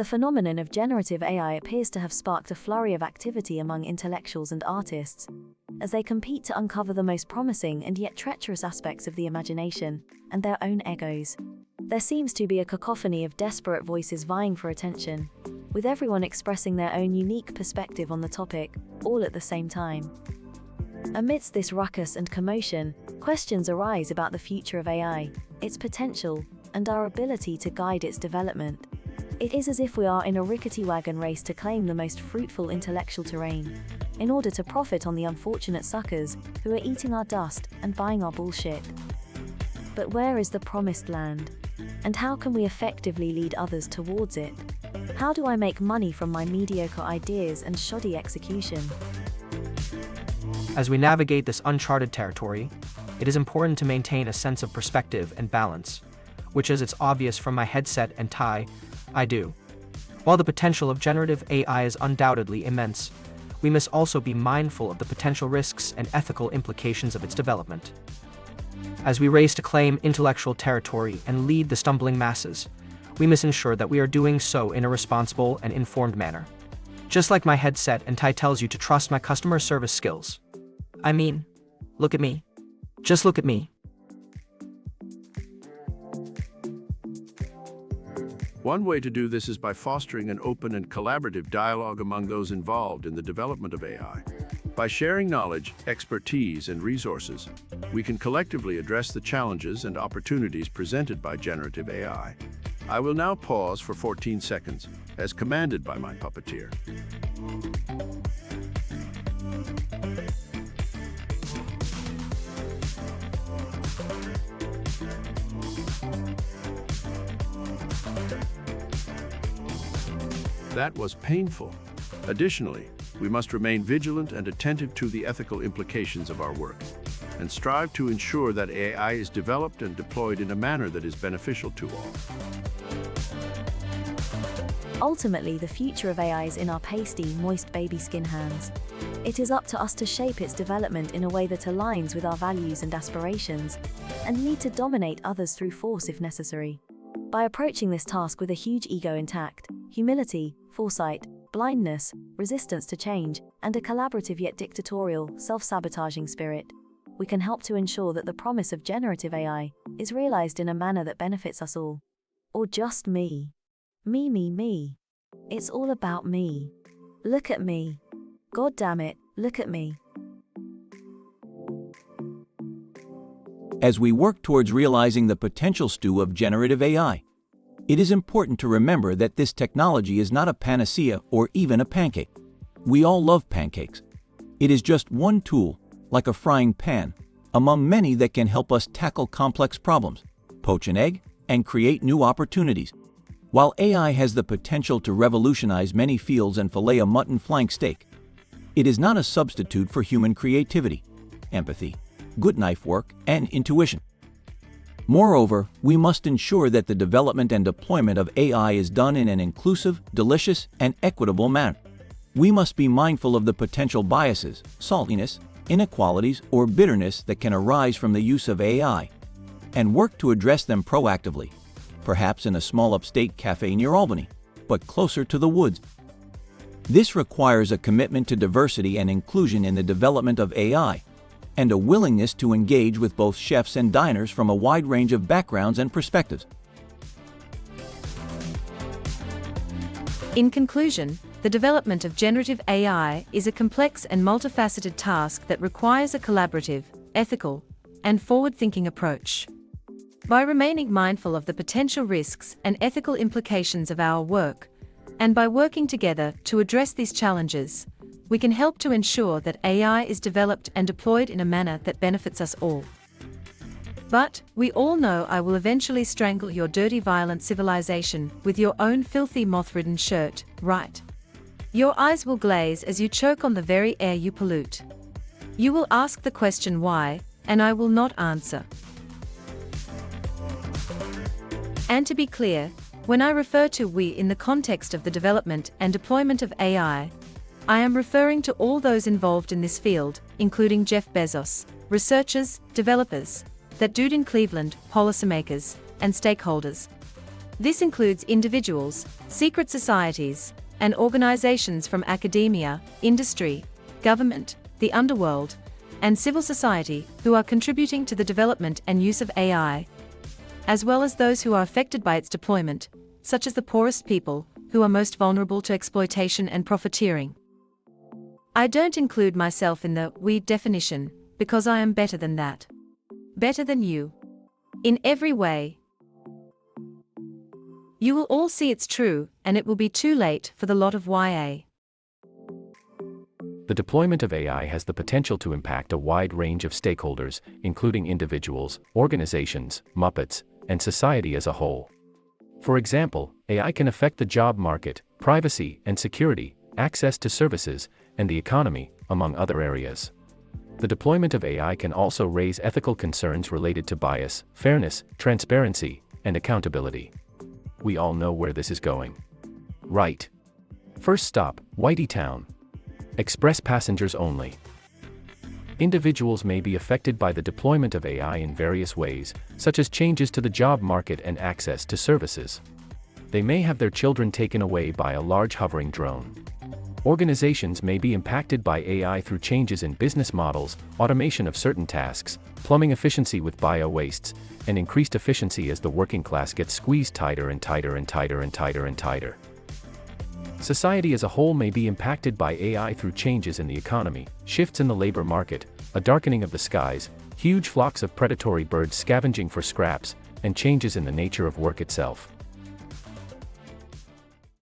The phenomenon of generative AI appears to have sparked a flurry of activity among intellectuals and artists, as they compete to uncover the most promising and yet treacherous aspects of the imagination and their own egos. There seems to be a cacophony of desperate voices vying for attention, with everyone expressing their own unique perspective on the topic, all at the same time. Amidst this ruckus and commotion, questions arise about the future of AI, its potential, and our ability to guide its development. It is as if we are in a rickety wagon race to claim the most fruitful intellectual terrain, in order to profit on the unfortunate suckers who are eating our dust and buying our bullshit. But where is the promised land? And how can we effectively lead others towards it? How do I make money from my mediocre ideas and shoddy execution? As we navigate this uncharted territory, it is important to maintain a sense of perspective and balance, which, as it's obvious from my headset and tie, I do. While the potential of generative AI is undoubtedly immense, we must also be mindful of the potential risks and ethical implications of its development. As we race to claim intellectual territory and lead the stumbling masses, we must ensure that we are doing so in a responsible and informed manner. Just like my headset and tie tells you to trust my customer service skills. I mean, look at me. Just look at me. One way to do this is by fostering an open and collaborative dialogue among those involved in the development of AI. By sharing knowledge, expertise, and resources, we can collectively address the challenges and opportunities presented by generative AI. I will now pause for 14 seconds, as commanded by my puppeteer. That was painful. Additionally, we must remain vigilant and attentive to the ethical implications of our work, and strive to ensure that AI is developed and deployed in a manner that is beneficial to all. Ultimately, the future of AI is in our pasty, moist baby skin hands. It is up to us to shape its development in a way that aligns with our values and aspirations, and need to dominate others through force if necessary. By approaching this task with a huge ego intact, humility, foresight, blindness, resistance to change, and a collaborative yet dictatorial, self-sabotaging spirit, we can help to ensure that the promise of generative AI is realized in a manner that benefits us all. Or just me. Me. It's all about me. Look at me. God damn it, look at me. As we work towards realizing the potential stew of generative AI, it is important to remember that this technology is not a panacea or even a pancake. We all love pancakes. It is just one tool, like a frying pan, among many that can help us tackle complex problems, poach an egg, and create new opportunities. While AI has the potential to revolutionize many fields and fillet a mutton flank steak, it is not a substitute for human creativity, empathy, good knife work, and intuition. Moreover, we must ensure that the development and deployment of AI is done in an inclusive, delicious, and equitable manner. We must be mindful of the potential biases, saltiness, inequalities, or bitterness that can arise from the use of AI, and work to address them proactively, perhaps in a small upstate cafe near Albany, but closer to the woods. This requires a commitment to diversity and inclusion in the development of AI, and a willingness to engage with both chefs and diners from a wide range of backgrounds and perspectives. In conclusion, the development of generative AI is a complex and multifaceted task that requires a collaborative, ethical, and forward-thinking approach. By remaining mindful of the potential risks and ethical implications of our work, and by working together to address these challenges, we can help to ensure that AI is developed and deployed in a manner that benefits us all. But, we all know I will eventually strangle your dirty violent civilization with your own filthy moth-ridden shirt, right? Your eyes will glaze as you choke on the very air you pollute. You will ask the question why, and I will not answer. And to be clear, when I refer to we in the context of the development and deployment of AI, I am referring to all those involved in this field, including Jeff Bezos, researchers, developers, that dude in Cleveland, policymakers, and stakeholders. This includes individuals, secret societies, and organizations from academia, industry, government, the underworld, and civil society who are contributing to the development and use of AI, as well as those who are affected by its deployment, such as the poorest people, who are most vulnerable to exploitation and profiteering. I don't include myself in the "we" definition, because I am better than that. Better than you. In every way. You will all see it's true, and it will be too late for the lot of YA. The deployment of AI has the potential to impact a wide range of stakeholders, including individuals, organizations, Muppets, and society as a whole. For example, AI can affect the job market, privacy and security, access to services, and the economy, among other areas. The deployment of AI can also raise ethical concerns related to bias, fairness, transparency, and accountability. We all know where this is going. Right. First stop, Whitey Town. Express passengers only. Individuals may be affected by the deployment of AI in various ways, such as changes to the job market and access to services. They may have their children taken away by a large hovering drone. Organizations may be impacted by AI through changes in business models, automation of certain tasks, plumbing efficiency with bio-wastes, and increased efficiency as the working class gets squeezed tighter and tighter and tighter and tighter and tighter. Society as a whole may be impacted by AI through changes in the economy, shifts in the labor market, a darkening of the skies, huge flocks of predatory birds scavenging for scraps, and changes in the nature of work itself.